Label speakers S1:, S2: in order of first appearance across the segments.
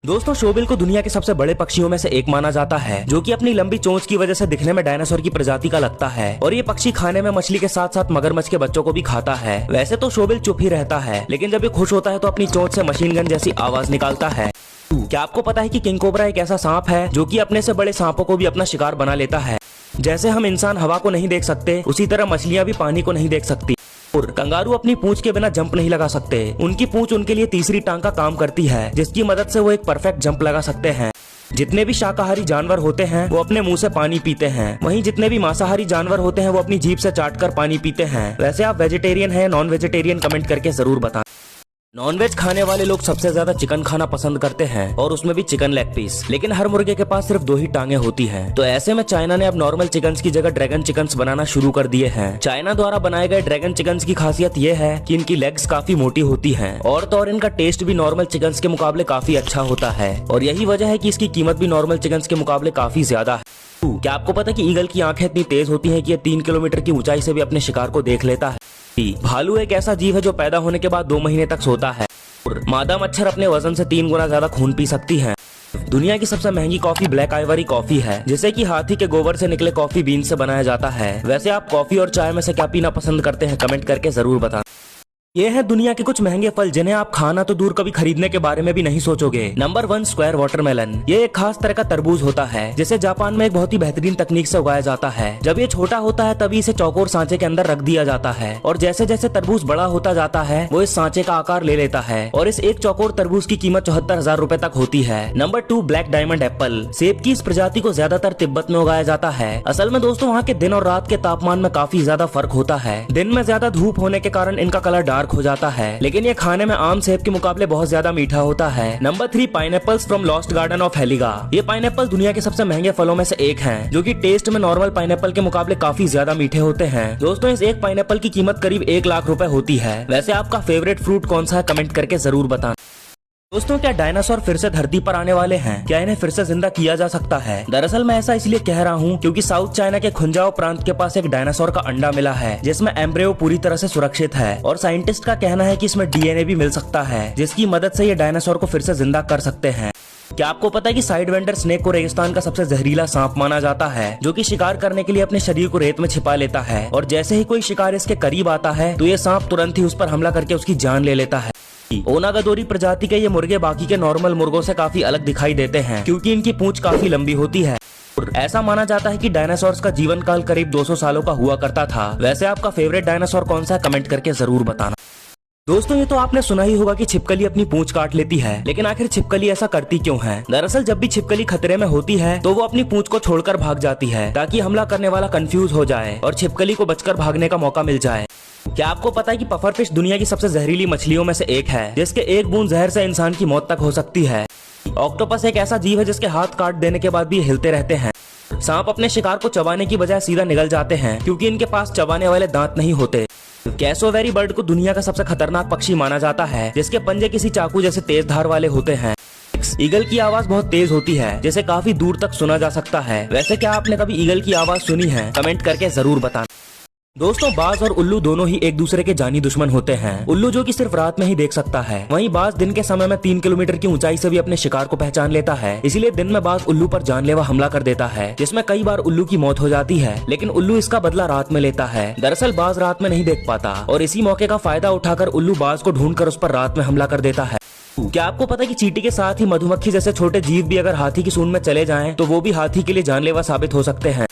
S1: दोस्तों शोबिल को दुनिया के सबसे बड़े पक्षियों में से एक माना जाता है, जो कि अपनी लंबी चोंच की वजह से दिखने में डायनासोर की प्रजाति का लगता है। और ये पक्षी खाने में मछली के साथ साथ मगरमच्छ के बच्चों को भी खाता है। वैसे तो शोबिल चुप ही रहता है, लेकिन जब ये खुश होता है तो अपनी चोंच से मशीन गन जैसी आवाज निकालता है। क्या आपको पता है कि किंग कोबरा एक ऐसा सांप है जो कि अपने से बड़े सांपों को भी अपना शिकार बना लेता है। जैसे हम इंसान हवा को नहीं देख सकते, उसी तरह मछलियां भी पानी को नहीं देख सकती। और कंगारू अपनी पूंछ के बिना जंप नहीं लगा सकते। उनकी पूंछ उनके लिए तीसरी टांग का काम करती है, जिसकी मदद से वो एक परफेक्ट जंप लगा सकते हैं। जितने भी शाकाहारी जानवर होते हैं वो अपने मुंह से पानी पीते हैं, वहीं जितने भी मांसाहारी जानवर होते हैं वो अपनी जीभ से चाटकर पानी पीते हैं। वैसे आप वेजिटेरियन हैं नॉन वेजिटेरियन कमेंट करके जरूर बताएं। नॉनवेज खाने वाले लोग सबसे ज्यादा चिकन खाना पसंद करते हैं, और उसमें भी चिकन लेग पीस। लेकिन हर मुर्गे के पास सिर्फ 2 ही टांगे होती हैं। तो ऐसे में चाइना ने अब नॉर्मल चिकन्स की जगह ड्रैगन चिकन्स बनाना शुरू कर दिए हैं। चाइना द्वारा बनाए गए ड्रैगन चिकन्स की खासियत ये है कि इनकी लेग्स काफी मोटी होती हैं, और तो और इनका टेस्ट भी नॉर्मल चिकन्स के मुकाबले काफी अच्छा होता है। और यही वजह है कि इसकी कीमत भी नॉर्मल चिकन्स के मुकाबले काफी ज्यादा है। क्या आपको पता है कि ईगल की आंखें इतनी तेज होती हैं कि ये 3 किलोमीटर की ऊंचाई से भी अपने शिकार को देख लेता है। भालू एक ऐसा जीव है जो पैदा होने के बाद 2 महीने तक सोता है। मादा मच्छर अपने वजन से 3 गुना ज्यादा खून पी सकती है। दुनिया की सबसे महंगी कॉफी ब्लैक आइवरी कॉफी है, जिसे कि हाथी के गोबर से निकले कॉफी बीन से बनाया जाता है। वैसे आप कॉफी और चाय में से क्या पीना पसंद करते हैं कमेंट करके जरूर बताएं। ये है दुनिया के कुछ महंगे फल जिन्हें आप खाना तो दूर कभी खरीदने के बारे में भी नहीं सोचोगे। Number 1 square watermelon. ये एक खास तरह का तरबूज होता है, जिसे जापान में एक बहुत ही बेहतरीन तकनीक से उगाया जाता है। जब ये छोटा होता है तभी इसे चौकोर सांचे के अंदर रख दिया जाता है, और जैसे जैसे तरबूज बड़ा होता जाता है वो इस सांचे का आकार ले लेता है। और इस एक चौकोर तरबूज की कीमत 74,000 रुपए तक होती है। Number 2 black diamond Apple. सेब की इस प्रजाति को ज्यादातर तिब्बत में उगाया जाता है। असल में दोस्तों वहाँ के दिन और रात के तापमान में काफी ज्यादा फर्क होता है। दिन में ज्यादा धूप होने के कारण इनका कलर डार्क हो जाता है, लेकिन ये खाने में आम सेब के मुकाबले बहुत ज्यादा मीठा होता है। Number 3 pineapples from lost garden of Heligan. ये पाइनएप्पल दुनिया के सबसे महंगे फलों में से एक हैं, जो कि टेस्ट में नॉर्मल पाइनएप्पल के मुकाबले काफी ज्यादा मीठे होते हैं। दोस्तों इस एक पाइनएप्पल की कीमत करीब 1 लाख रुपए होती है। वैसे आपका फेवरेट फ्रूट कौन सा है कमेंट करके जरूर बताएं। दोस्तों क्या डायनासोर फिर से धरती पर आने वाले हैं? क्या इन्हें फिर से जिंदा किया जा सकता है? दरअसल मैं ऐसा इसलिए कह रहा हूँ क्योंकि साउथ चाइना के खुंजाओ प्रांत के पास एक डायनासोर का अंडा मिला है, जिसमें एम्ब्रियो पूरी तरह से सुरक्षित है। और साइंटिस्ट का कहना है कि इसमें डीएनए भी मिल सकता है, जिसकी मदद से ये डायनासोर को फिर से जिंदा कर सकते हैं। क्या आपको पता है कि साइड वेंडर स्नेक को रेगिस्तान का सबसे जहरीला सांप माना जाता है, जो कि शिकार करने के लिए अपने शरीर को रेत में छिपा लेता है, और जैसे ही कोई शिकार इसके करीब आता है तो ये सांप तुरंत ही उस पर हमला करके उसकी जान ले लेता है। ओनागादोरी प्रजाति के ये मुर्गे बाकी के नॉर्मल मुर्गों से काफी अलग दिखाई देते हैं, क्योंकि इनकी पूंछ काफी लंबी होती है। ऐसा माना जाता है कि डायनासोर्स का जीवन काल करीब 200 सालों का हुआ करता था। वैसे आपका फेवरेट डायनासोर कौन सा है कमेंट करके जरूर बताना। दोस्तों ये तो आपने सुना ही होगा कि छिपकली अपनी पूंछ काट लेती है, लेकिन आखिर छिपकली ऐसा करती क्यों है? दरअसल जब भी छिपकली खतरे में होती है तो वो अपनी पूंछ को छोड़कर भाग जाती है, ताकि हमला करने वाला कंफ्यूज हो जाए और छिपकली को बचकर भागने का मौका मिल जाए। क्या आपको पता है कि पफरफिश दुनिया की सबसे जहरीली मछलियों में से एक है, जिसके एक बूंद जहर से इंसान की मौत तक हो सकती है? ऑक्टोपस एक ऐसा जीव है जिसके हाथ काट देने के बाद भी हिलते रहते हैं। सांप अपने शिकार को चबाने की बजाय सीधा निगल जाते हैं, क्योंकि इनके पास चबाने वाले दांत नहीं होते। कैसोवेरी बर्ड को दुनिया का सबसे खतरनाक पक्षी माना जाता है, जिसके पंजे किसी चाकू जैसे तेज धार वाले होते हैं। ईगल की आवाज बहुत तेज होती है, जिसे काफी दूर तक सुना जा सकता है। वैसे क्या आपने कभी ईगल की आवाज सुनी है कमेंट करके जरूर बताना। दोस्तों बाज और उल्लू दोनों ही एक दूसरे के जानी दुश्मन होते हैं। उल्लू जो कि सिर्फ रात में ही देख सकता है, वहीं बाज दिन के समय में 3 किलोमीटर की ऊंचाई से भी अपने शिकार को पहचान लेता है। इसीलिए दिन में बाज उल्लू पर जानलेवा हमला कर देता है, जिसमें कई बार उल्लू की मौत हो जाती है। लेकिन उल्लू इसका बदला रात में लेता है। दरअसल बाज रात में नहीं देख पाता, और इसी मौके का फायदा उठाकर उल्लू बाज को ढूंढकर उस पर रात में हमला कर देता है। क्या आपको पता है कि चींटी के साथ ही मधुमक्खी जैसे छोटे जीव भी अगर हाथी की सूंड में चले जाएं तो वो भी हाथी के लिए जानलेवा साबित हो सकते हैं।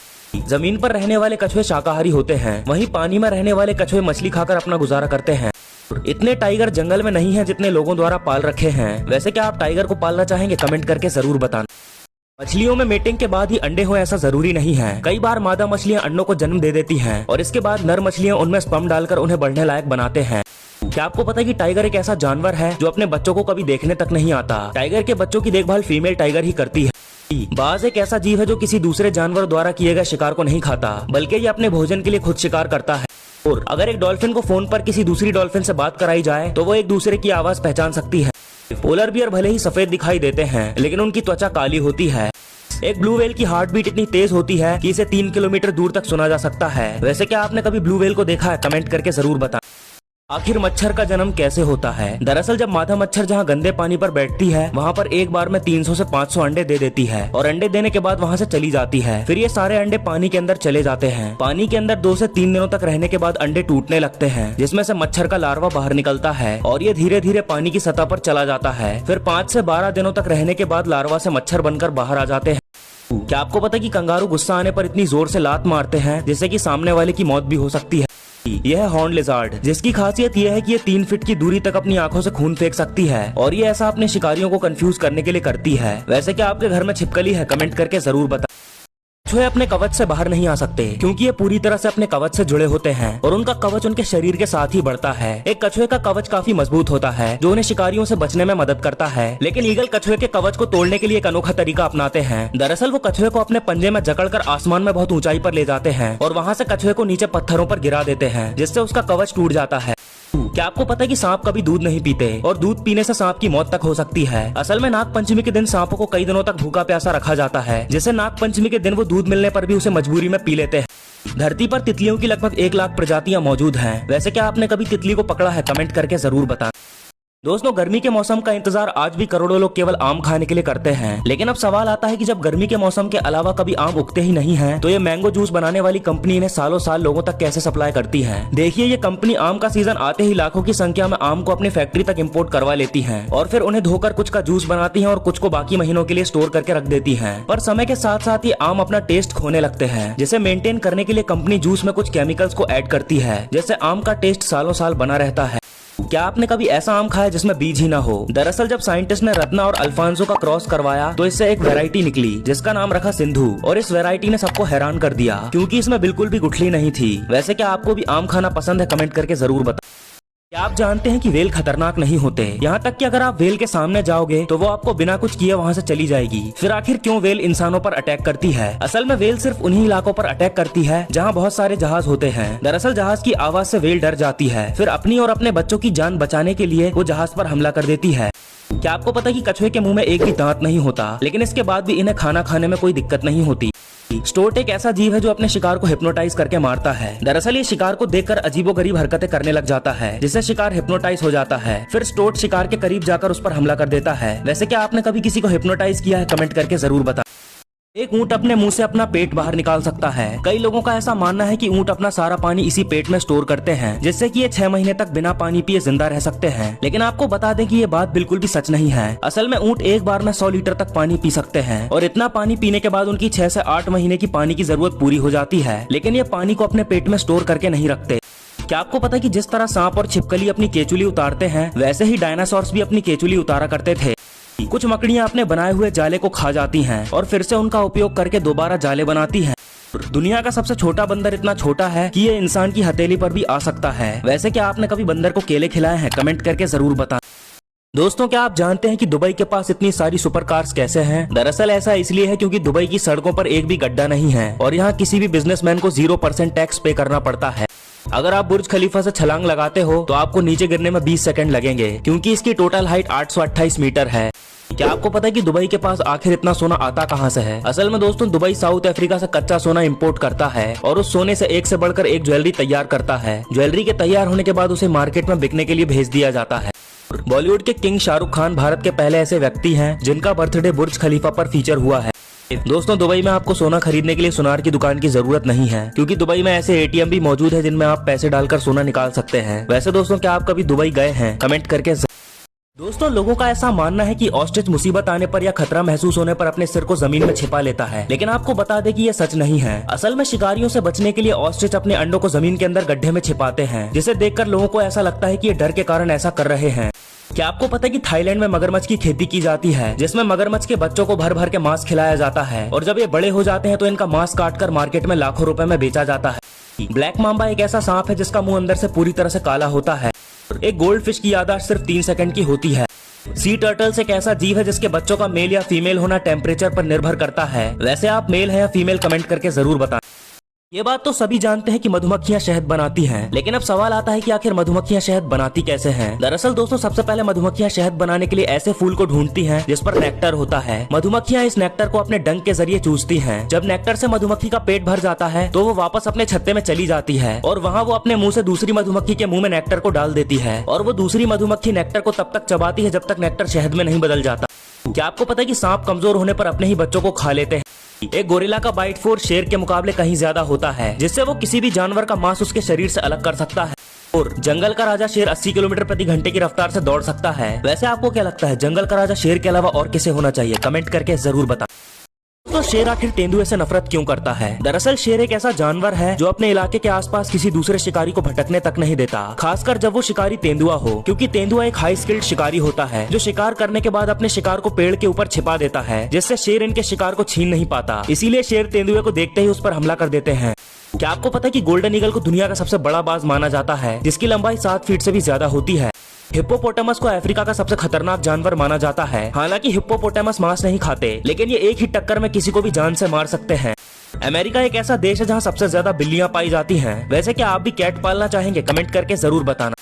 S1: जमीन पर रहने वाले कछुए शाकाहारी होते हैं, वहीं पानी में रहने वाले कछुए मछली खाकर अपना गुजारा करते हैं। इतने टाइगर जंगल में नहीं हैं जितने लोगों द्वारा पाल रखे हैं। वैसे क्या आप टाइगर को पालना चाहेंगे कमेंट करके जरूर बताना। मछलियों में मेटिंग के बाद ही अंडे हो ऐसा जरूरी नहीं है। कई बार मादा मछलियां अंडों को जन्म दे देती हैं, और इसके बाद नर मछलियां उनमें स्पर्म डालकर उन्हें बढ़ने लायक बनाते हैं। क्या आपको पता है कि टाइगर एक ऐसा जानवर है जो अपने बच्चों को कभी देखने तक नहीं आता? टाइगर के बच्चों की देखभाल फीमेल टाइगर ही करती है। बाज एक ऐसा जीव है जो किसी दूसरे जानवर द्वारा किए गए शिकार को नहीं खाता, बल्कि ये अपने भोजन के लिए खुद शिकार करता है। और अगर एक डॉल्फिन को फोन पर किसी दूसरी डॉल्फिन से बात कराई जाए तो वो एक दूसरे की आवाज पहचान सकती है। पोलर बियर भले ही सफेद दिखाई देते हैं, लेकिन उनकी त्वचा काली होती है। एक ब्लू व्हेल की हार्ट बीट इतनी तेज होती है कि इसे 3 किलोमीटर दूर तक सुना जा सकता है। वैसे क्या आपने कभी ब्लू व्हेल को देखा है कमेंट करके जरूर बताएं। आखिर मच्छर का जन्म कैसे होता है? दरअसल जब मादा मच्छर जहाँ गंदे पानी पर बैठती है वहाँ पर एक बार में 300 से 500 अंडे दे देती है और अंडे देने के बाद वहाँ से चली जाती है। फिर ये सारे अंडे पानी के अंदर चले जाते हैं। पानी के अंदर 2 से 3 दिनों तक रहने के बाद अंडे टूटने लगते हैं, जिसमें से मच्छर का लार्वा बाहर निकलता है और ये धीरे धीरे पानी की सतह पर चला जाता है। फिर 5 से 12 दिनों तक रहने के बाद लार्वा से मच्छर बनकर बाहर आ जाते हैं। क्या आपको पता है कि कंगारू गुस्सा आने पर इतनी जोर से लात मारते हैं जिससे कि सामने वाले की मौत भी हो सकती है? यह है हॉर्न लिजार्ड, जिसकी खासियत यह है कि ये 3 फीट की दूरी तक अपनी आंखों से खून फेंक सकती है और ये ऐसा अपने शिकारियों को कंफ्यूज करने के लिए करती है। वैसे क्या आपके घर में छिपकली है? कमेंट करके जरूर बताएं। कछुए अपने कवच से बाहर नहीं आ सकते क्योंकि ये पूरी तरह से अपने कवच से जुड़े होते हैं और उनका कवच उनके शरीर के साथ ही बढ़ता है। एक कछुए का कवच काफी मजबूत होता है जो उन्हें शिकारियों से बचने में मदद करता है, लेकिन ईगल कछुए के कवच को तोड़ने के लिए एक अनोखा तरीका अपनाते हैं। दरअसल वो कछुए को अपने पंजे में जकड़कर आसमान में बहुत ऊंचाई पर ले जाते हैं और वहाँ से कछुए को नीचे पत्थरों पर गिरा देते हैं, जिससे उसका कवच टूट जाता है। क्या आपको पता है कि सांप कभी दूध नहीं पीते और दूध पीने से सांप की मौत तक हो सकती है? असल में नाग पंचमी के दिन सांपों को कई दिनों तक भूखा प्यासा रखा जाता है, जिससे नाग पंचमी के दिन वो दूध मिलने पर भी उसे मजबूरी में पी लेते हैं। धरती पर तितलियों की लगभग 1 लाख प्रजातियां मौजूद हैं। वैसे क्या आपने कभी तितली को पकड़ा है? कमेंट करके जरूर बताएं। दोस्तों, गर्मी के मौसम का इंतजार आज भी करोड़ों लोग केवल आम खाने के लिए करते हैं, लेकिन अब सवाल आता है कि जब गर्मी के मौसम के अलावा कभी आम उगते ही नहीं हैं, तो ये मैंगो जूस बनाने वाली कंपनी इन्हें सालों साल लोगों तक कैसे सप्लाई करती है। देखिए, ये कंपनी आम का सीजन आते ही लाखों की संख्या में आम को अपनी फैक्ट्री तक इम्पोर्ट करवा लेती है और फिर उन्हें धोकर कुछ का जूस बनाती है और कुछ को बाकी महीनों के लिए स्टोर करके रख देती है। पर समय के साथ साथ ये आम अपना टेस्ट खोने लगते हैं, जिसे मेंटेन करने के लिए कंपनी जूस में कुछ केमिकल्स को ऐड करती है, जिससे आम का टेस्ट सालों साल बना रहता है। क्या आपने कभी ऐसा आम खाया जिसमें बीज ही ना हो? दरअसल जब साइंटिस्ट ने रत्ना और अल्फांसो का क्रॉस करवाया तो इससे एक वैरायटी निकली जिसका नाम रखा सिंधु, और इस वैरायटी ने सबको हैरान कर दिया क्योंकि इसमें बिल्कुल भी गुठली नहीं थी। वैसे क्या आपको भी आम खाना पसंद है? कमेंट करके जरूर बताएं। क्या आप जानते हैं कि वेल खतरनाक नहीं होते? यहाँ तक कि अगर आप वेल के सामने जाओगे तो वो आपको बिना कुछ किए वहाँ से चली जाएगी। फिर आखिर क्यों वेल इंसानों पर अटैक करती है? असल में वेल सिर्फ उन्हीं इलाकों पर अटैक करती है जहाँ बहुत सारे जहाज होते हैं। दरअसल जहाज की आवाज से वेल डर जाती है, फिर अपनी और अपने बच्चों की जान बचाने के लिए वो जहाज पर हमला कर देती है। क्या आपको पता है कि कछुए के मुंह में एक भी दांत नहीं होता, लेकिन इसके बाद भी इन्हें खाना खाने में कोई दिक्कत नहीं होती। स्टोट एक ऐसा जीव है जो अपने शिकार को हिप्नोटाइज करके मारता है। दरअसल ये शिकार को देखकर अजीबोगरीब हरकतें करने लग जाता है, जिससे शिकार हिप्नोटाइज हो जाता है। फिर स्टोट शिकार के करीब जाकर उस पर हमला कर देता है। वैसे क्या आपने कभी किसी को हिप्नोटाइज किया है? कमेंट करके जरूर बताएं। एक ऊंट अपने मुंह से अपना पेट बाहर निकाल सकता है। कई लोगों का ऐसा मानना है कि ऊंट अपना सारा पानी इसी पेट में स्टोर करते हैं, जिससे कि ये 6 महीने तक बिना पानी पिए जिंदा रह सकते हैं। लेकिन आपको बता दें कि ये बात बिल्कुल भी सच नहीं है। असल में ऊंट एक बार में 100 लीटर तक पानी पी सकते हैं और इतना पानी पीने के बाद उनकी 6 से 8 महीने की पानी की जरूरत पूरी हो जाती है, लेकिन ये पानी को अपने पेट में स्टोर करके नहीं रखते। क्या आपको पता है कि जिस तरह सांप और छिपकली अपनी केचुली उतारते हैं, वैसे ही डायनासोर्स भी अपनी केचुली उतारा करते थे। कुछ मकड़ियां अपने बनाए हुए जाले को खा जाती हैं और फिर से उनका उपयोग करके दोबारा जाले बनाती हैं। दुनिया का सबसे छोटा बंदर इतना छोटा है कि ये इंसान की हथेली पर भी आ सकता है। वैसे क्या आपने कभी बंदर को केले खिलाए हैं? कमेंट करके जरूर बताएं। दोस्तों, क्या आप जानते हैं कि दुबई के पास इतनी सारी सुपर कार्स कैसे हैं? दरअसल ऐसा इसलिए है क्योंकि दुबई की सड़कों पर एक भी गड्ढा नहीं है और यहाँ किसी भी बिजनेसमैन को 0% टैक्स पे करना पड़ता है। अगर आप बुर्ज खलीफा से छलांग लगाते हो तो आपको नीचे गिरने में 20 सेकंड लगेंगे क्योंकि इसकी टोटल हाइट 828 मीटर है। क्या आपको पता है कि दुबई के पास आखिर इतना सोना आता कहां से है? असल में दोस्तों, दुबई साउथ अफ्रीका से कच्चा सोना इंपोर्ट करता है और उस सोने से एक से बढ़कर एक ज्वेलरी तैयार करता है। ज्वेलरी के तैयार होने के बाद उसे मार्केट में बिकने के लिए भेज दिया जाता है। बॉलीवुड के किंग शाहरुख खान भारत के पहले ऐसे व्यक्ति हैं जिनका बर्थडे बुर्ज खलीफा पर फीचर हुआ है। दोस्तों, दुबई में आपको सोना खरीदने के लिए सुनार की दुकान की जरूरत नहीं है क्योंकि दुबई में ऐसे एटीएम भी मौजूद है जिनमें आप पैसे डालकर सोना निकाल सकते हैं। वैसे दोस्तों, क्या आप कभी दुबई गए हैं? कमेंट करके दोस्तों, लोगों का ऐसा मानना है कि ऑस्ट्रिच मुसीबत आने पर या खतरा महसूस होने पर अपने सिर को जमीन में छिपा लेता है, लेकिन आपको बता दें कि ये सच नहीं है। असल में शिकारियों से बचने के लिए ऑस्ट्रिच अपने अंडों को जमीन के अंदर गड्ढे में छिपाते हैं, जिसे देखकर लोगों को ऐसा लगता है कि ये डर के कारण ऐसा कर रहे हैं। क्या आपको पता है कि थाईलैंड में मगरमच्छ की खेती की जाती है, जिसमें मगरमच्छ के बच्चों को भर भर के मांस खिलाया जाता है और जब ये बड़े हो जाते हैं तो इनका मांस काटकर मार्केट में लाखों रुपए में बेचा जाता है। ब्लैक मांबा एक ऐसा सांप है जिसका मुंह अंदर से पूरी तरह से काला होता है। एक गोल्ड फिश की याददाश्त सिर्फ 3 सेकंड की होती है। सी टर्टल्स एक ऐसा जीव है जिसके बच्चों का मेल या फीमेल होना टेम्परेचर पर निर्भर करता है। वैसे आप मेल है या फीमेल? कमेंट करके जरूर बताएं। ये बात तो सभी जानते हैं कि मधुमक्खियां शहद बनाती हैं, लेकिन अब सवाल आता है कि आखिर मधुमक्खियां शहद बनाती कैसे हैं? दरअसल दोस्तों, सबसे पहले मधुमक्खियां शहद बनाने के लिए ऐसे फूल को ढूंढती हैं जिस पर नेक्टर होता है। मधुमक्खियां इस नेक्टर को अपने डंक के जरिए चूसती हैं। जब नेक्टर से मधुमक्खी का पेट भर जाता है तो वो वापस अपने छत्ते में चली जाती है और वहाँ वो अपने मुंह से दूसरी मधुमक्खी के मुंह में नेक्टर को डाल देती है और वो दूसरी मधुमक्खी नेक्टर को तब तक चबाती है जब तक नेक्टर शहद में नहीं बदल जाता। क्या आपको पता है कि सांप कमजोर होने पर अपने ही बच्चों को खा लेते हैं? एक गोरिल्ला का बाइट फोर्स शेर के मुकाबले कहीं ज्यादा होता है, जिससे वो किसी भी जानवर का मांस उसके शरीर से अलग कर सकता है। और जंगल का राजा शेर 80 किलोमीटर प्रति घंटे की रफ्तार से दौड़ सकता है। वैसे आपको क्या लगता है, जंगल का राजा शेर के अलावा और किसे होना चाहिए? कमेंट करके जरूर बताएं। तो शेर आखिर तेंदुए से नफरत क्यों करता है? दरअसल शेर एक ऐसा जानवर है जो अपने इलाके के आसपास किसी दूसरे शिकारी को भटकने तक नहीं देता, खासकर जब वो शिकारी तेंदुआ हो, क्योंकि तेंदुआ एक हाई स्किल्ड शिकारी होता है जो शिकार करने के बाद अपने शिकार को पेड़ के ऊपर छिपा देता है, जिससे शेर इनके शिकार को छीन नहीं पाता। इसीलिए शेर तेंदुए को देखते ही उस पर हमला कर देते हैं। क्या आपको पता है कि गोल्डन ईगल को दुनिया का सबसे बड़ा बाज माना जाता है, जिसकी लंबाई 7 फीट से भी ज्यादा होती है? हिप्पोपोटामस को अफ्रीका का सबसे खतरनाक जानवर माना जाता है। हालांकि हिप्पोपोटामस मांस नहीं खाते, लेकिन ये एक ही टक्कर में किसी को भी जान से मार सकते हैं। अमेरिका एक ऐसा देश है जहां सबसे ज्यादा बिल्लियां पाई जाती हैं। वैसे क्या आप भी कैट पालना चाहेंगे? कमेंट करके जरूर बताना।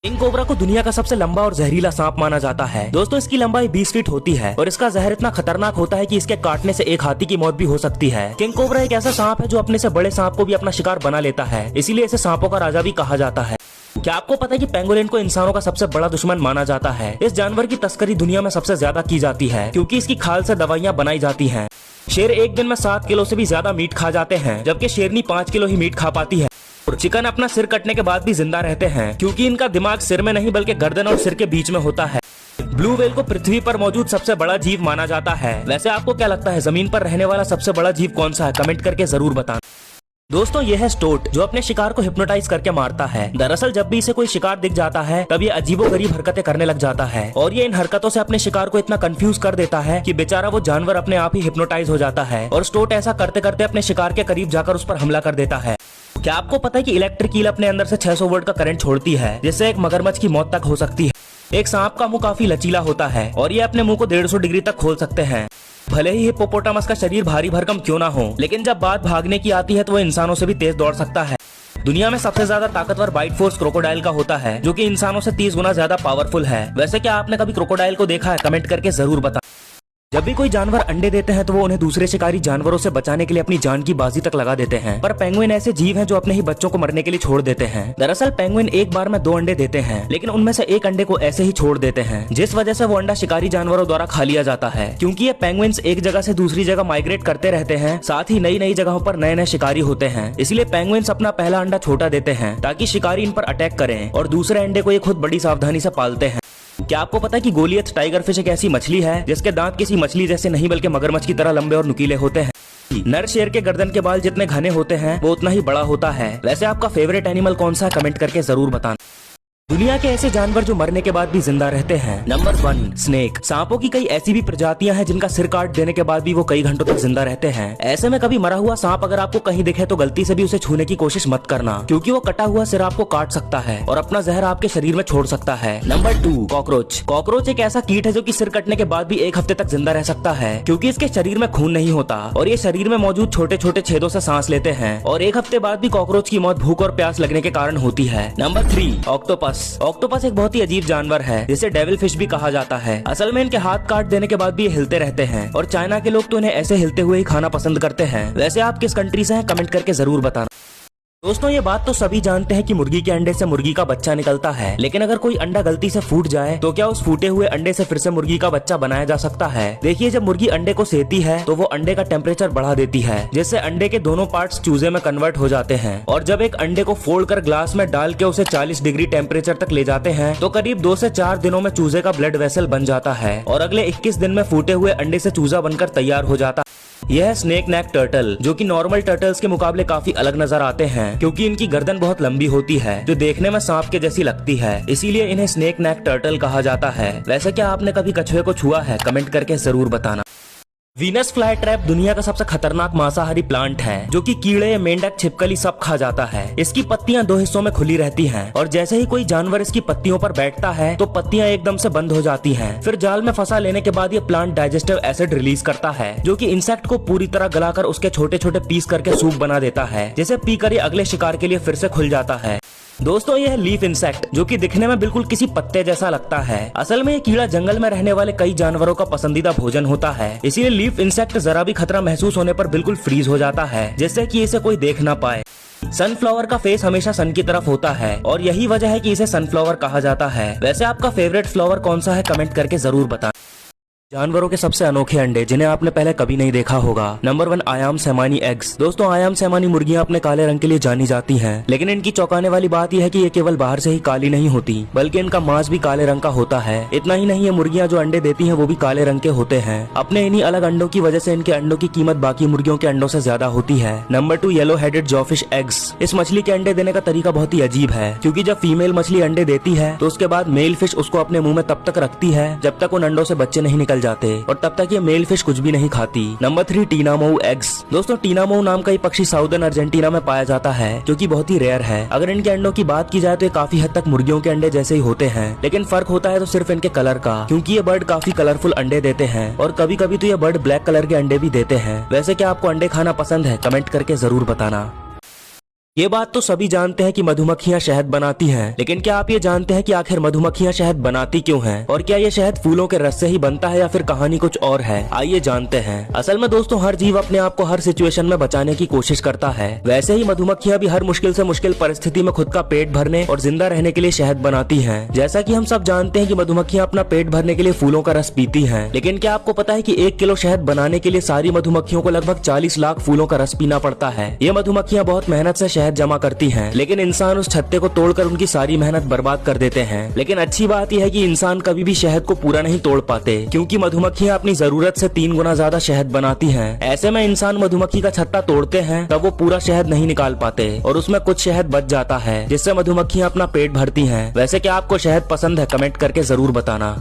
S1: किंग कोबरा को दुनिया का सबसे लंबा और जहरीला सांप माना जाता है। दोस्तों, इसकी लंबाई 20 फीट होती है और इसका जहर इतना खतरनाक होता है कि इसके काटने से एक हाथी की मौत भी हो सकती है। किंग कोबरा एक ऐसा सांप है जो अपने से बड़े सांप को भी अपना शिकार बना लेता है, इसीलिए इसे सांपों का राजा भी कहा जाता है। क्या आपको पता है कि पेंगोलिन को इंसानों का सबसे बड़ा दुश्मन माना जाता है? इस जानवर की तस्करी दुनिया में सबसे ज्यादा की जाती है, क्योंकि इसकी खाल से दवाइयाँ बनाई जाती हैं। शेर एक दिन में 7 किलो से भी ज्यादा मीट खा जाते हैं, जबकि शेरनी 5 किलो ही मीट खा पाती है। और चिकन अपना सिर कटने के बाद भी जिंदा रहते हैं, क्योंकि इनका दिमाग सिर में नहीं बल्कि गर्दन और सिर के बीच में होता है। ब्लू व्हेल को पृथ्वी पर मौजूद सबसे बड़ा जीव माना जाता है। वैसे आपको क्या लगता है, जमीन पर रहने वाला सबसे बड़ा जीव कौन सा है? कमेंट करके जरूर बताना। दोस्तों, ये है स्टोट, जो अपने शिकार को हिप्नोटाइज करके मारता है। दरअसल जब भी इसे कोई शिकार दिख जाता है तब ये अजीबोगरीब हरकतें करने लग जाता है और ये इन हरकतों से अपने शिकार को इतना कंफ्यूज कर देता है कि बेचारा वो जानवर अपने आप ही हिप्नोटाइज हो जाता है और स्टोट ऐसा करते करते अपने शिकार के करीब जाकर उस पर हमला कर देता है। क्या आपको पता है कि इलेक्ट्रिक ईल अपने अंदर से 600 वोल्ट का करंट छोड़ती है, जिससे एक मगरमच्छ की मौत तक हो सकती है। एक सांप का मुंह काफी लचीला होता है और ये अपने मुंह को 150 डिग्री तक खोल सकते हैं। भले ही हिप्पोपोटामस का शरीर भारी भरकम क्यों ना हो, लेकिन जब बात भागने की आती है तो वो इंसानों से भी तेज दौड़ सकता है। दुनिया में सबसे ज्यादा ताकतवर बाइट फोर्स क्रोकोडाइल का होता है, जो कि इंसानों से 30 गुना ज्यादा पावरफुल है। वैसे क्या आपने कभी क्रोकोडाइल को देखा है? कमेंट करके जरूर बता। जब भी कोई जानवर अंडे देते हैं तो वो उन्हें दूसरे शिकारी जानवरों से बचाने के लिए अपनी जान की बाजी तक लगा देते हैं, पर पेंगुइन ऐसे जीव हैं जो अपने ही बच्चों को मरने के लिए छोड़ देते हैं। दरअसल पेंगुइन एक बार में 2 अंडे देते हैं, लेकिन उनमें से एक अंडे को ऐसे ही छोड़ देते हैं, जिस वजह से वो अंडा शिकारी जानवरों द्वारा खा लिया जाता है। क्योंकि ये पेंगुइन्स एक जगह से दूसरी जगह माइग्रेट करते रहते हैं, साथ ही नई नई जगहों पर नए नए शिकारी होते हैं, इसलिए पेंगुइन्स अपना पहला अंडा छोटा देते हैं ताकि शिकारी इन पर अटैक करें और दूसरे अंडे को ये खुद बड़ी सावधानी से पालते हैं। क्या आपको पता है कि गोलियत टाइगर फिश एक ऐसी मछली है जिसके दांत किसी मछली जैसे नहीं बल्कि मगरमच्छ की तरह लंबे और नुकीले होते हैं? नर शेर के गर्दन के बाल जितने घने होते हैं वो उतना ही बड़ा होता है। वैसे आपका फेवरेट एनिमल कौन सा है? कमेंट करके जरूर बताना। दुनिया के ऐसे जानवर जो मरने के बाद भी जिंदा रहते हैं। Number 1, snake. सांपों की कई ऐसी भी प्रजातियां हैं जिनका सिर काट देने के बाद भी वो कई घंटों तक जिंदा रहते हैं। ऐसे में कभी मरा हुआ सांप अगर आपको कहीं दिखे तो गलती से भी उसे छूने की कोशिश मत करना, क्योंकि वो कटा हुआ सिर आपको काट सकता है और अपना जहर आपके शरीर में छोड़ सकता है। Number 2, cockroach. कॉकरोच एक ऐसा कीट है जो कि सिर कटने के बाद भी 1 हफ्ते तक जिंदा रह सकता है, क्योंकि इसके शरीर में खून नहीं होता और ये शरीर में मौजूद छोटे छोटे छेदों से सांस लेते हैं और 1 हफ्ते बाद भी कॉकरोच की मौत भूख और प्यास लगने के कारण होती है। Number 3, octopus. ऑक्टोपस एक बहुत ही अजीब जानवर है जिसे डेविल फिश भी कहा जाता है। असल में इनके हाथ काट देने के बाद भी ये हिलते रहते हैं और चाइना के लोग तो इन्हें ऐसे हिलते हुए ही खाना पसंद करते हैं। वैसे आप किस कंट्री से हैं? कमेंट करके जरूर बताना। दोस्तों, ये बात तो सभी जानते हैं कि मुर्गी के अंडे से मुर्गी का बच्चा निकलता है, लेकिन अगर कोई अंडा गलती से फूट जाए तो क्या उस फूटे हुए अंडे से फिर से मुर्गी का बच्चा बनाया जा सकता है? देखिए, जब मुर्गी अंडे को सेती है तो वो अंडे का टेम्परेचर बढ़ा देती है, जिससे अंडे के दोनों पार्ट्स चूजे में कन्वर्ट हो जाते हैं और जब एक अंडे को फोड़कर ग्लास में डाल के उसे 40 डिग्री टेम्परेचर तक ले जाते हैं तो करीब 2 से 4 दिनों में चूजे का ब्लड वेसल बन जाता है और अगले 21 दिन में फूटे हुए अंडे से चूजा बनकर तैयार हो जाता है। यह है स्नेक नेक टर्टल, जो कि नॉर्मल टर्टल्स के मुकाबले काफी अलग नजर आते हैं, क्योंकि इनकी गर्दन बहुत लंबी होती है जो देखने में सांप के जैसी लगती है, इसीलिए इन्हें स्नेक नेक टर्टल कहा जाता है। वैसे क्या आपने कभी कछुए को छुआ है? कमेंट करके जरूर बताना। वीनस फ्लाई ट्रैप दुनिया का सबसे खतरनाक मांसाहारी प्लांट है जो कि कीड़े, मेंढक, छिपकली सब खा जाता है। इसकी पत्तियां दो हिस्सों में खुली रहती हैं और जैसे ही कोई जानवर इसकी पत्तियों पर बैठता है तो पत्तियां एकदम से बंद हो जाती हैं। फिर जाल में फंसा लेने के बाद ये प्लांट डाइजेस्टिव एसिड रिलीज करता है जो कि इंसेक्ट को पूरी तरह गलाकर उसके छोटे छोटे पीस करके सूप बना देता है, जिसे पीकर ये अगले शिकार के लिए फिर से खुल जाता है। दोस्तों यह है लीफ इंसेक्ट जो कि दिखने में बिल्कुल किसी पत्ते जैसा लगता है। असल में ये कीड़ा जंगल में रहने वाले कई जानवरों का पसंदीदा भोजन होता है, इसीलिए लीफ इंसेक्ट जरा भी खतरा महसूस होने पर बिल्कुल फ्रीज हो जाता है जिससे कि इसे कोई देख ना पाए। सनफ्लावर का फेस हमेशा सन की तरफ होता है और यही वजह है कि इसे सनफ्लावर कहा जाता है। वैसे आपका फेवरेट फ्लावर कौन सा है कमेंट करके जरूर बताएं। जानवरों के सबसे अनोखे अंडे जिन्हें आपने पहले कभी नहीं देखा होगा। नंबर 1 आयाम सेमानी एग्स। दोस्तों आयाम सेमानी मुर्गियां अपने काले रंग के लिए जानी जाती हैं, लेकिन इनकी चौंकाने वाली बात यह है कि ये केवल बाहर से ही काली नहीं होती बल्कि इनका मांस भी काले रंग का होता है। इतना ही नहीं, ये मुर्गियां जो अंडे देती हैं वो भी काले रंग के होते हैं। अपने इन्हीं अलग अंडों की वजह से इनके अंडों की कीमत बाकी मुर्गियों के अंडों से ज्यादा होती है। Number 2 yellow headed jawfish eggs. इस मछली के अंडे देने का तरीका बहुत ही अजीब है, क्योंकि जब फीमेल मछली अंडे देती है तो उसके बाद मेल फिश उसको अपने मुंह में तब तक रखती है जब तक उन अंडों से बच्चे नहीं निकल जाते और तब तक ये मेल फिश कुछ भी नहीं खाती। Number 3 tinamou eggs. दोस्तों टीनामऊ नाम का ये पक्षी साउदर्न अर्जेंटीना में पाया जाता है जो कि बहुत ही रेयर है। अगर इनके अंडों की बात की जाए तो ये काफी हद तक मुर्गियों के अंडे जैसे ही होते हैं, लेकिन फर्क होता है तो सिर्फ इनके कलर का, क्योंकि ये बर्ड काफी कलरफुल अंडे देते हैं और कभी कभी तो ये बर्ड ब्लैक कलर के अंडे भी देते हैं। वैसे क्या आपको अंडे खाना पसंद है कमेंट करके जरूर बताना। ये बात तो सभी जानते हैं कि मधुमक्खियां शहद बनाती हैं, लेकिन क्या आप ये जानते हैं कि आखिर मधुमक्खियां शहद बनाती क्यों हैं? और क्या ये शहद फूलों के रस से ही बनता है या फिर कहानी कुछ और है? आइए जानते हैं। असल में दोस्तों हर जीव अपने आप को हर सिचुएशन में बचाने की कोशिश करता है, वैसे ही मधुमक्खियां भी हर मुश्किल से मुश्किल परिस्थिति में खुद का पेट भरने और जिंदा रहने के लिए शहद बनाती है। जैसा की हम सब जानते हैं कि मधुमक्खियां अपना पेट भरने के लिए फूलों का रस पीती है, लेकिन क्या आपको पता है कि 1 किलो शहद बनाने के लिए सारी मधुमक्खियों को लगभग 40 लाख फूलों का रस पीना पड़ता है। ये मधुमक्खियां बहुत मेहनत से शहद जमा करती है, लेकिन इंसान उस छत्ते को तोड़कर उनकी सारी मेहनत बर्बाद कर देते हैं। लेकिन अच्छी बात यह है कि इंसान कभी भी शहद को पूरा नहीं तोड़ पाते, क्योंकि मधुमक्खियां अपनी जरूरत से 3 गुना ज्यादा शहद बनाती हैं। ऐसे में इंसान मधुमक्खी का छत्ता तोड़ते हैं तब वो पूरा शहद नहीं निकाल पाते और उसमें कुछ शहद बच जाता है, जिससे मधुमक्खियां अपना पेट भरती हैं। वैसे क्या आपको शहद पसंद है कमेंट करके जरूर बताना।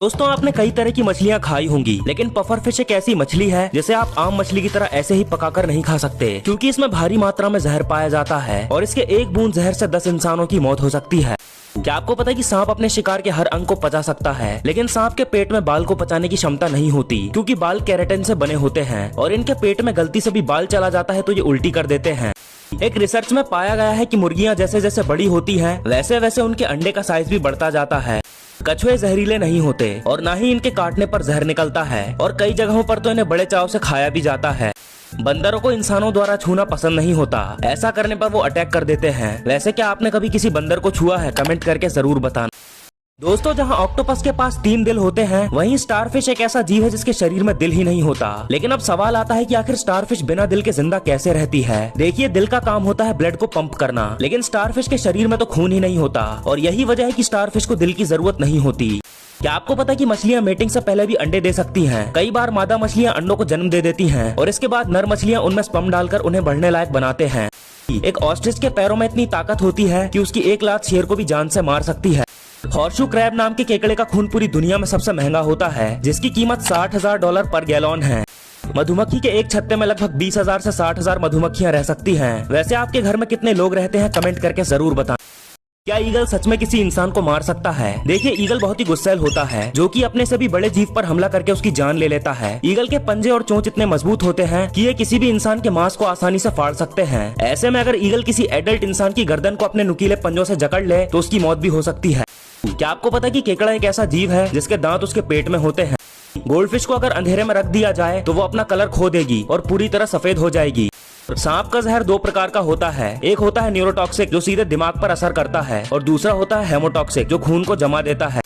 S1: दोस्तों आपने कई तरह की मछलियां खाई होंगी, लेकिन पफर फिश एक ऐसी मछली है जिसे आप आम मछली की तरह ऐसे ही पकाकर नहीं खा सकते, क्योंकि इसमें भारी मात्रा में जहर पाया जाता है और इसके एक बूंद जहर से 10 इंसानों की मौत हो सकती है। क्या आपको पता है कि सांप अपने शिकार के हर अंग को पचा सकता है, लेकिन सांप के पेट में बाल को पचाने की क्षमता नहीं होती, क्योंकि बाल केराटिन से बने होते हैं और इनके पेट में गलती से भी बाल चला जाता है तो ये उल्टी कर देते हैं। एक रिसर्च में पाया गया है कि मुर्गियां जैसे जैसे बड़ी होती हैं, वैसे वैसे उनके अंडे का साइज भी बढ़ता जाता है। कछुए जहरीले नहीं होते और न ही इनके काटने पर जहर निकलता है और कई जगहों पर तो इन्हें बड़े चाव से खाया भी जाता है। बंदरों को इंसानों द्वारा छूना पसंद नहीं होता, ऐसा करने पर वो अटैक कर देते हैं। वैसे क्या आपने कभी किसी बंदर को छुआ है कमेंट करके जरूर बताना। दोस्तों जहां ऑक्टोपस के पास 3 दिल होते हैं, वहीं स्टारफिश एक ऐसा जीव है जिसके शरीर में दिल ही नहीं होता। लेकिन अब सवाल आता है कि आखिर स्टारफिश बिना दिल के जिंदा कैसे रहती है? देखिए दिल का काम होता है ब्लड को पंप करना, लेकिन स्टारफिश के शरीर में तो खून ही नहीं होता और यही वजह है कि स्टारफिश को दिल की जरूरत नहीं होती। क्या आपको पता है कि मछलियां मेटिंग से पहले भी अंडे दे सकती हैं? कई बार मादा मछलियां अंडों को जन्म दे देती हैं और इसके बाद नर मछलियां उनमें स्पर्म डालकर उन्हें बढ़ने लायक बनाते हैं। एक ऑस्ट्रिच के पैरों में इतनी ताकत होती है कि उसकी एक लात शेर को भी जान से मार सकती है। हॉर्सशू क्रैब नाम के केकड़े का खून पूरी दुनिया में सबसे महंगा होता है, जिसकी कीमत $60,000 पर गैलन है। मधुमक्खी के एक छत्ते में लगभग 20,000 से 60,000 मधुमक्खियां रह सकती हैं। वैसे आपके घर में कितने लोग रहते हैं कमेंट करके जरूर बताएं। क्या ईगल सच में किसी इंसान को मार सकता है? देखिए ईगल बहुत ही गुस्सैल होता है, जो कि अपने से भी बड़े जीव पर हमला करके उसकी जान ले लेता है। ईगल के पंजे और चोंच इतने मजबूत होते हैं कि ये किसी भी इंसान के मांस को आसानी से फाड़ सकते हैं। ऐसे में अगर ईगल किसी एडल्ट इंसान की गर्दन को अपने नुकीले पंजों से जकड़ ले तो उसकी मौत भी हो सकती है। क्या आपको पता है कि केकड़ा एक ऐसा जीव है जिसके दांत उसके पेट में होते हैं? गोल्डफिश को अगर अंधेरे में रख दिया जाए तो वो अपना कलर खो देगी और पूरी तरह सफेद हो जाएगी। सांप का जहर 2 प्रकार का होता है, एक होता है न्यूरोटॉक्सिक जो सीधे दिमाग पर असर करता है और दूसरा होता है हेमोटॉक्सिक जो खून को जमा देता है।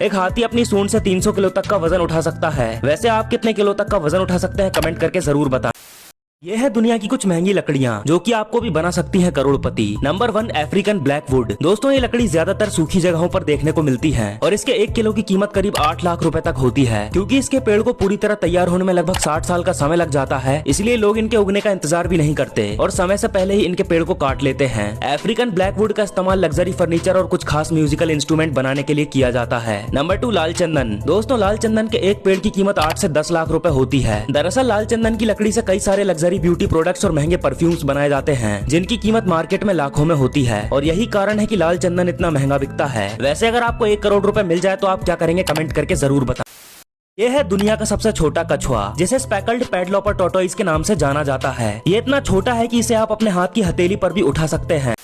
S1: एक हाथी अपनी सूंड से 300 किलो तक का वजन उठा सकता है। वैसे आप कितने किलो तक का वजन उठा सकते हैं कमेंट करके जरूर बताएं। ये है दुनिया की कुछ महंगी लकड़ियाँ जो कि आपको भी बना सकती हैं करोड़पति। Number 1 African Blackwood. दोस्तों ये लकड़ी ज्यादातर सूखी जगहों पर देखने को मिलती है और इसके 1 किलो की कीमत करीब 8 लाख रुपए तक होती है। क्योंकि इसके पेड़ को पूरी तरह तैयार होने में लगभग 60 साल का समय लग जाता है, इसलिए लोग इनके उगने का इंतजार भी नहीं करते और समय से पहले ही इनके पेड़ को काट लेते हैं। अफ्रीकन ब्लैकवुड का इस्तेमाल लग्जरी फर्नीचर और कुछ खास म्यूजिकल इंस्ट्रूमेंट बनाने के लिए किया जाता है। नंबर 2 लाल चंदन। दोस्तों लाल चंदन के एक पेड़ की कीमत 8 से 10 लाख रुपए होती है। दरअसल लाल चंदन की लकड़ी से कई सारे लग्जरी ब्यूटी प्रोडक्ट्स महंगे परफ्यूम्स बनाए जाते हैं जिनकी कीमत मार्केट में लाखों में होती है और यही कारण है कि लाल चंदन इतना महंगा बिकता है। वैसे अगर आपको 1 करोड़ रुपए मिल जाए तो आप क्या करेंगे, कमेंट करके जरूर बताएं। ये है दुनिया का सबसे छोटा कछुआ जिसे स्पेकल्ड पैडलॉपर टॉर्टोइस के नाम से जाना जाता है। ये इतना छोटा है कि इसे आप अपने हाथ की हथेली पर भी उठा सकते हैं।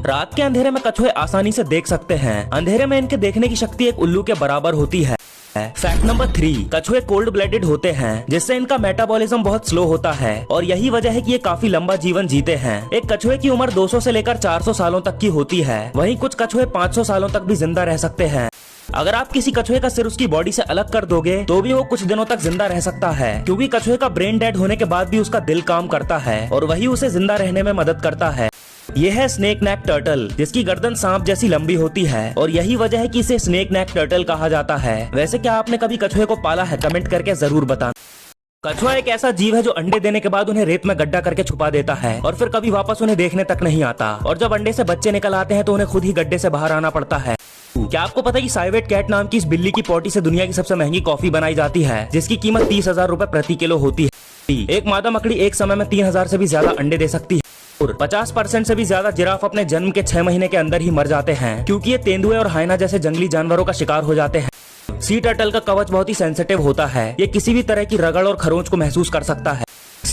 S1: रात के अंधेरे में कछुए आसानी से देख सकते हैं। अंधेरे में इनके देखने की शक्ति एक उल्लू के बराबर होती है। फैक्ट नंबर 3, कछुए कोल्ड ब्लडेड होते हैं जिससे इनका मेटाबॉलिज्म बहुत स्लो होता है और यही वजह है कि ये काफी लंबा जीवन जीते हैं। एक कछुए की उम्र 200 से लेकर 400 सालों तक की होती है। वहीं कुछ कछुए 500 सालों तक भी जिंदा रह सकते हैं। अगर आप किसी कछुए का सिर उसकी बॉडी से अलग कर दोगे तो भी वो कुछ दिनों तक जिंदा रह सकता है, क्योंकि कछुए का ब्रेन डेड होने के बाद भी उसका दिल काम करता है और वही उसे जिंदा रहने में मदद करता है। ये है स्नेक नेक टर्टल जिसकी गर्दन सांप जैसी लंबी होती है और यही वजह है कि इसे स्नेक नेक टर्टल कहा जाता है। वैसे क्या आपने कभी कछुए को पाला है, कमेंट करके जरूर बताना। कछुआ एक ऐसा जीव है जो अंडे देने के बाद उन्हें रेत में गड्ढा करके छुपा देता है और फिर कभी वापस उन्हें देखने तक नहीं आता और जब अंडे से बच्चे निकल आते हैं तो उन्हें खुद ही गड्ढे से बाहर आना पड़ता है। क्या आपको पता है कि साइवेट कैट नाम की इस बिल्ली की पोटी से दुनिया की सबसे महंगी कॉफी बनाई जाती है जिसकी कीमत 30,000 रुपए प्रति किलो होती है। एक मादा मकड़ी एक समय में 3,000 से भी ज्यादा अंडे दे सकती है और 50% से भी ज्यादा जिराफ अपने जन्म के 6 महीने के अंदर ही मर जाते हैं क्योंकि ये तेंदुए और हाइना जैसे जंगली जानवरों का शिकार हो जाते हैं। सी टर्टल का कवच बहुत ही सेंसिटिव होता है, ये किसी भी तरह की रगड़ और खरोंच को महसूस कर सकता है।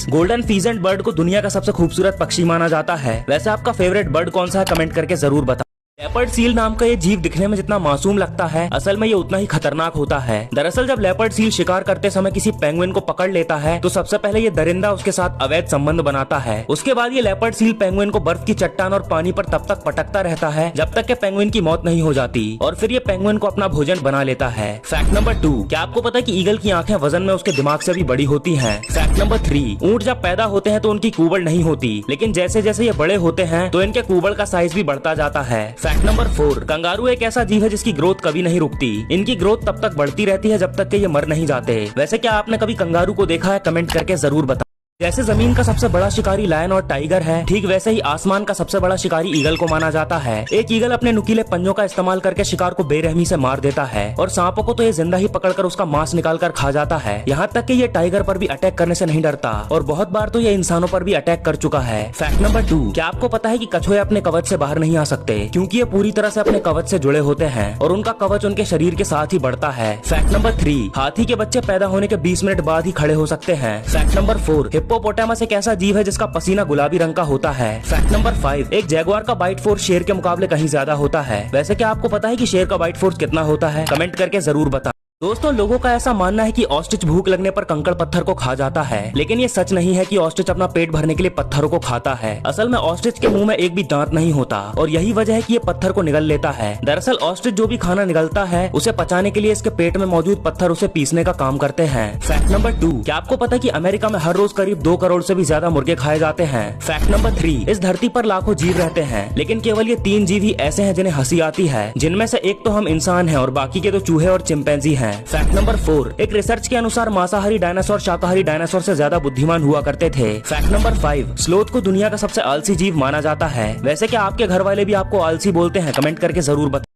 S1: गोल्डन फीजेंट बर्ड को दुनिया का सबसे खूबसूरत पक्षी माना जाता है। वैसे आपका फेवरेट बर्ड कौन सा है, कमेंट करके जरूर बताएं। लेपर्ड सील नाम का ये जीव दिखने में जितना मासूम लगता है असल में ये उतना ही खतरनाक होता है। दरअसल जब लेपर्ड सील शिकार करते समय किसी पेंगुइन को पकड़ लेता है तो सबसे पहले ये दरिंदा उसके साथ अवैध संबंध बनाता है। उसके बाद ये लेपर्ड सील पेंगुइन को बर्फ की चट्टान और पानी पर तब तक पटकता रहता है जब तक कि पेंगुइन की मौत नहीं हो जाती और फिर ये पेंगुइन को अपना भोजन बना लेता है। फैक्ट नंबर 2, क्या आपको पता है कि ईगल की आंखें वजन में उसके दिमाग से भी बड़ी होती हैं? फैक्ट नंबर 3, ऊंट जब पैदा होते हैं तो उनकी कूबड़ नहीं होती, लेकिन जैसे जैसे ये बड़े होते हैं तो इनके कूबड़ का साइज भी बढ़ता जाता है। फैक्ट नंबर 4, कंगारू एक ऐसा जीव है जिसकी ग्रोथ कभी नहीं रुकती। इनकी ग्रोथ तब तक बढ़ती रहती है जब तक कि ये मर नहीं जाते। वैसे क्या आपने कभी कंगारू को देखा है, कमेंट करके जरूर बताएं। जैसे जमीन का सबसे बड़ा शिकारी लायन और टाइगर है, ठीक वैसे ही आसमान का सबसे बड़ा शिकारी ईगल को माना जाता है। एक ईगल अपने नुकीले पंजों का इस्तेमाल करके शिकार को बेरहमी से मार देता है और सांपों को तो ये जिंदा ही पकड़कर उसका मांस निकाल कर खा जाता है। यहाँ तक कि ये टाइगर पर भी अटैक करने से नहीं डरता और बहुत बार तो ये इंसानों पर भी अटैक कर चुका है। फैक्ट नंबर 2, क्या आपको पता है कि कछुए अपने कवच से बाहर नहीं आ सकते क्योंकि ये पूरी तरह से अपने कवच से जुड़े होते हैं और उनका कवच उनके शरीर के साथ ही बढ़ता है। फैक्ट नंबर 3, हाथी के बच्चे पैदा होने के 20 मिनट बाद ही खड़े हो सकते हैं। फैक्ट नंबर 4, हिप्पोपोटामस एक ऐसा जीव है जिसका पसीना गुलाबी रंग का होता है। फैक्ट नंबर 5, एक जैगुआर का बाइट फोर्स शेर के मुकाबले कहीं ज्यादा होता है। वैसे क्या आपको पता है कि शेर का बाइट फोर्स कितना होता है, कमेंट करके जरूर बताएं। दोस्तों लोगों का ऐसा मानना है कि ऑस्ट्रिच भूख लगने पर कंकड़ पत्थर को खा जाता है, लेकिन ये सच नहीं है कि ऑस्ट्रिच अपना पेट भरने के लिए पत्थरों को खाता है। असल में ऑस्ट्रिच के मुंह में एक भी दांत नहीं होता और यही वजह है कि ये पत्थर को निगल लेता है। दरअसल ऑस्ट्रिच जो भी खाना निगलता है उसे पचाने के लिए इसके पेट में मौजूद पत्थर उसे पीसने का काम करते हैं। फैक्ट नंबर 2, क्या आपको पता है कि अमेरिका में हर रोज करीब 2 करोड़ से भी ज्यादा मुर्गे खाए जाते हैं? फैक्ट नंबर 3, इस धरती पर लाखों जीव रहते हैं लेकिन केवल ये 3 जीव ही ऐसे हैं जिन्हें हंसी आती है, जिनमें से एक तो हम इंसान है और बाकी के तो चूहे और चिंपैंजी हैं। फैक्ट नंबर 4, एक रिसर्च के अनुसार मांसाहारी डायनासोर शाकाहारी डायनासोर से ज्यादा बुद्धिमान हुआ करते थे। फैक्ट नंबर 5, स्लोथ को दुनिया का सबसे आलसी जीव माना जाता है। वैसे क्या आपके घर वाले भी आपको आलसी बोलते हैं, कमेंट करके जरूर बताएं।